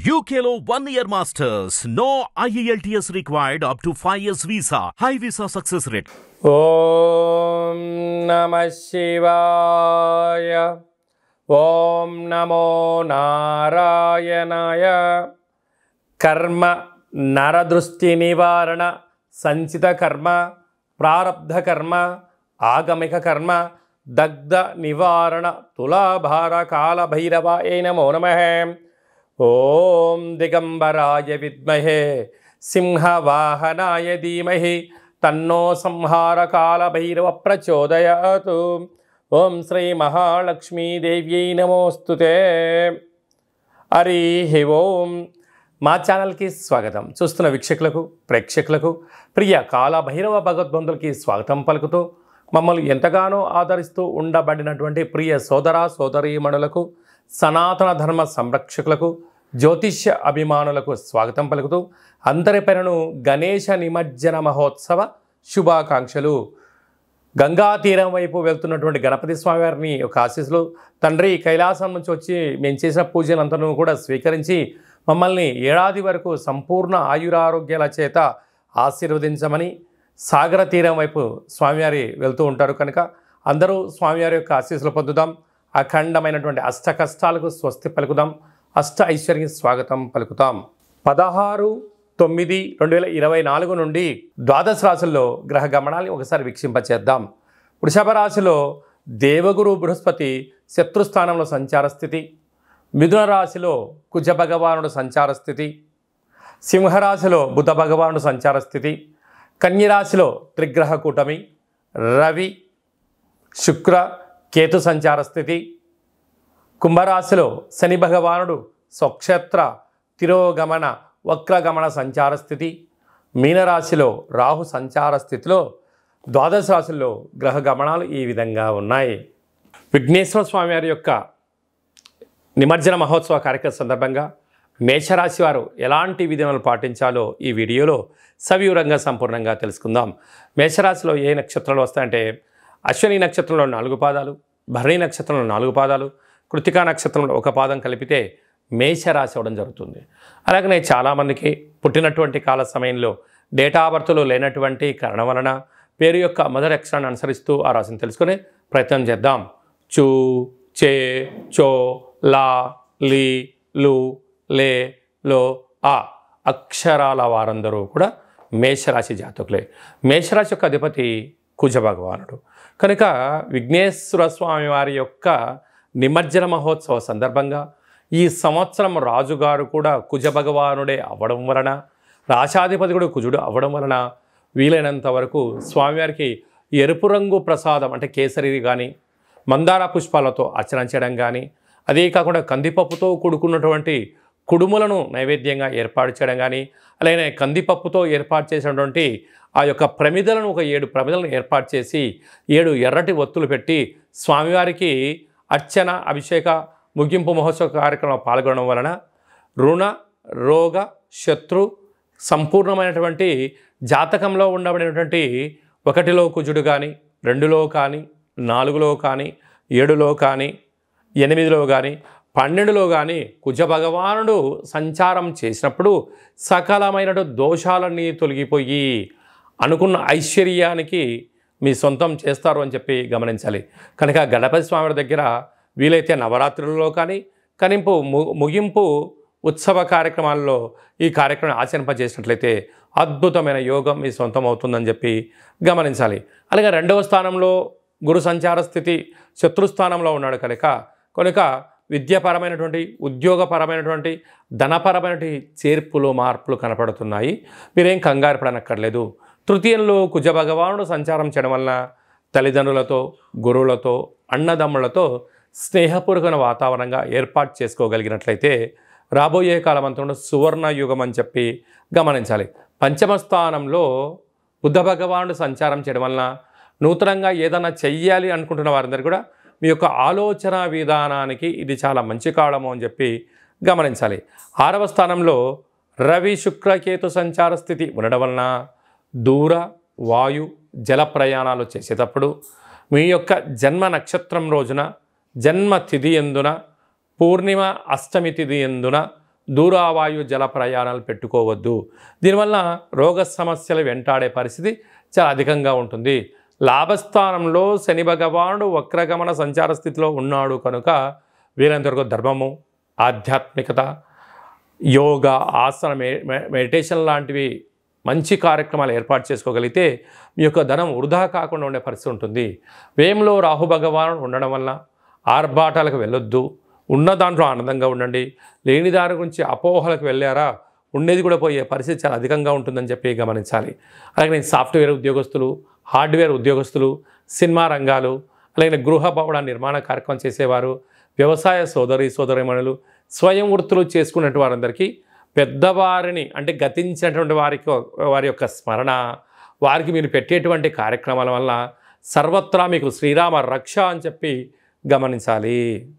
UKLO 1 year masters. No IELTS required up to 5 years visa. High visa success rate. ఓం నమ శివాయ. ఓం నమో నారాయణాయ. కర్మ నరదృష్టి నివారణ సంచిత కర్మ ప్రారబ్ధ కర్మ ఆగమిక కర్మ దగ్ధ నివారణ తులాభార కాల భైరవాయ నమో నమః. ఓం దిగంబరాయ విద్మహే సింహవాహనాయ ధీమహి తన్నో సంహార కాల భైరవ ప్రచోదయాతు. ఓం శ్రీ మహాలక్ష్మీదేవ్యై నమోస్తుతే. హరి ఓం. మా ఛానల్కి స్వాగతం. చూస్తున్న వీక్షకులకు ప్రేక్షకులకు ప్రియ కాల భైరవ భగవద్బంధులకి స్వాగతం పలుకుతూ మమ్మల్ని ఎంతగానో ఆదరిస్తూ ఉండబడినటువంటి ప్రియ సోదర సోదరీమణులకు సనాతన ధర్మ సంరక్షకులకు జ్యోతిష్య అభిమానులకు స్వాగతం పలుకుతూ అందరి పేరును గణేశ నిమజ్జన మహోత్సవ శుభాకాంక్షలు. గంగా తీరం వైపు వెళ్తున్నటువంటి గణపతి స్వామివారిని ఒక ఆశీస్సులు. తండ్రి కైలాసం నుంచి వచ్చి మేము చేసిన పూజలంతను కూడా స్వీకరించి మమ్మల్ని ఏడాది వరకు సంపూర్ణ ఆయురారోగ్యాల చేత ఆశీర్వదించమని సాగర తీరం వైపు స్వామివారి వెళ్తూ ఉంటారు కనుక అందరూ స్వామివారి యొక్క ఆశీస్సులు పొందుదాం. అఖండమైనటువంటి అష్ట కష్టాలకు స్వస్తి పలుకుదాం. అష్ట ఐశ్వర్య స్వాగతం పలుకుతాం. 16/9/2024 నుండి ద్వాదశ రాశుల్లో గ్రహ గమనాన్ని ఒకసారి వీక్షింపచేద్దాం. వృషభ రాశిలో దేవగురు బృహస్పతి శత్రుస్థానంలో సంచార స్థితి. మిథున రాశిలో కుజ భగవానుడు సంచార స్థితి. సింహరాశిలో బుధ భగవానుడు సంచార స్థితి. కన్యరాశిలో త్రిగ్రహ కూటమి రవి శుక్ర కేతు సంచార స్థితి. కుంభరాశిలో శని భగవానుడు స్వక్షేత్ర తిరోగమన వక్రగమన సంచార స్థితి. మీనరాశిలో రాహు సంచార స్థితిలో ద్వాదశ రాశుల్లో గ్రహ గమనాలు ఈ విధంగా ఉన్నాయి. విఘ్నేశ్వర స్వామివారి యొక్క నిమజ్జన మహోత్సవ కార్యక్రమం సందర్భంగా మేషరాశి వారు ఎలాంటి విధానాలు పాటించాలో ఈ వీడియోలో సవివరంగా సంపూర్ణంగా తెలుసుకుందాం. మేషరాశిలో ఏ నక్షత్రాలు వస్తాయంటే అశ్విని నక్షత్రంలో 4 పాదాలు, భరణి నక్షత్రంలో 4 పాదాలు, కృతికా నక్షత్రంలో 1 పాదం కలిపితే మేషరాశి అవ్వడం జరుగుతుంది. అలాగనే చాలామందికి పుట్టినటువంటి కాల సమయంలో డేటా ఆఫ్ బర్త్లో లేనటువంటి కారణం వలన పేరు యొక్క మొదటి అక్షరాన్ని అనుసరిస్తూ ఆ రాశిని తెలుసుకునే ప్రయత్నం చేద్దాం. చూ, చే, చో, లా, లీ, లు, లే, లో, ఆ అక్షరాల వారందరూ కూడా మేషరాశి జాతకులే. మేషరాశి యొక్క అధిపతి కుజ భగవానుడు కనుక విఘ్నేశ్వర స్వామి వారి యొక్క నిమజ్జన మహోత్సవ సందర్భంగా ఈ సంవత్సరం రాజుగారు కూడా కుజ భగవానుడే అవ్వడం వలన, రాశాధిపతి కూడా కుజుడు అవ్వడం వలన వీలైనంత వరకు స్వామివారికి ఎరుపు రంగు ప్రసాదం అంటే కేసరి కానీ మందార పుష్పాలతో అర్చన చేయడం కానీ, అదే కాకుండా కందిపప్పుతో కూడుకున్నటువంటి కుడుములను నైవేద్యంగా ఏర్పాటు చేయడం కానీ, అలాగే కందిపప్పుతో ఏర్పాటు చేసినటువంటి ఆ యొక్క ప్రమిదలను ఒక 7 ప్రమిదలను ఏర్పాటు చేసి 7 ఎర్రటి ఒత్తులు పెట్టి స్వామివారికి అర్చన అభిషేక ముగింపు మహోత్సవ కార్యక్రమంలో పాల్గొనడం వలన రుణ రోగ శత్రు సంపూర్ణమైనటువంటి జాతకంలో ఉండబడినటువంటి 1లో కుజుడు కానీ 2లో కానీ 4లో కానీ 7లో కానీ 8లో కానీ 12లో కానీ కుజ భగవానుడు సంచారం చేసినప్పుడు సకలమైన దోషాలన్నీ తొలగిపోయి అనుకున్న ఐశ్వర్యానికి మీ సొంతం చేస్తారు అని చెప్పి గమనించాలి. కనుక గణపతి స్వామి దగ్గర వీలైతే నవరాత్రులలో కానీ ముగింపు ఉత్సవ కార్యక్రమాల్లో ఈ కార్యక్రమం ఆచరింపజేసినట్లయితే అద్భుతమైన యోగం మీ సొంతం అవుతుందని చెప్పి గమనించాలి. అలాగే 2వ స్థానంలో గురు సంచార స్థితి శత్రుస్థానంలో ఉన్నాడు కనుక విద్యాపరమైనటువంటి ఉద్యోగపరమైనటువంటి ధనపరమైనటువంటి చేర్పులు మార్పులు కనపడుతున్నాయి. మీరేం కంగారు పడనక్కర్లేదు. తృతీయంలో కుజ భగవానుడు సంచారం చేయడం వలన తల్లిదండ్రులతో గురువులతో అన్నదమ్ములతో స్నేహపూర్వకమైన వాతావరణంగా ఏర్పాటు చేసుకోగలిగినట్లయితే రాబోయే కాలమంతా సువర్ణ యుగం అని చెప్పి గమనించాలి. పంచమ స్థానంలో బుద్ధ భగవానుడు సంచారం చేయడం వలన నూతనంగా ఏదైనా చెయ్యాలి అనుకుంటున్న వారందరూ కూడా మీ యొక్క ఆలోచన విధానానికి ఇది చాలా మంచి కాలము అని చెప్పి గమనించాలి. 6వ స్థానంలో రవి శుక్ర కేతు సంచార స్థితి ఉండడం వలన దూర వాయు జల ప్రయాణాలు చేసేటప్పుడు మీ యొక్క జన్మ నక్షత్రం రోజున జన్మ తిథి ఎందున పూర్ణిమ అష్టమి తిథి ఎందున దూరావాయు జల ప్రయాణాలు పెట్టుకోవద్దు. దీనివల్ల రోగ సమస్యలు వెంటాడే పరిస్థితి చాలా అధికంగా ఉంటుంది. లాభస్థానంలో శని భగవానుడు వక్రగమన సంచార స్థితిలో ఉన్నాడు కనుక వీరంతవరకు ధర్మము, ఆధ్యాత్మికత, యోగా, ఆసన, మెడిటేషన్ లాంటివి మంచి కార్యక్రమాలు ఏర్పాటు చేసుకోగలిగితే మీ యొక్క ధనం వృధా కాకుండా ఉండే పరిస్థితి ఉంటుంది. వ్యయంలో రాహు భగవానుడు ఉండడం వల్ల ఆర్భాటాలకు వెళ్ళొద్దు. ఉన్న దాంట్లో ఆనందంగా ఉండండి. లేని దాని గురించి అపోహలకు వెళ్ళారా ఉండేది కూడా పోయే పరిస్థితి చాలా అధికంగా ఉంటుందని చెప్పి గమనించాలి. అలాగే నేను సాఫ్ట్వేర్ ఉద్యోగస్తులు, హార్డ్వేర్ ఉద్యోగస్తులు, సినిమా రంగాలు, అలాగే గృహ భవన నిర్మాణ కార్యక్రమం చేసేవారు, వ్యవసాయ సోదరీమణులు, స్వయం వృత్తులు చేసుకున్నటువంటి వారందరికీ పెద్దవారిని అంటే గతించినటువంటి వారి యొక్క స్మరణ, వారికి మీరు పెట్టేటువంటి కార్యక్రమాల వల్ల సర్వత్రా మీకు శ్రీరామ రక్ష అని చెప్పి గమనించాలి.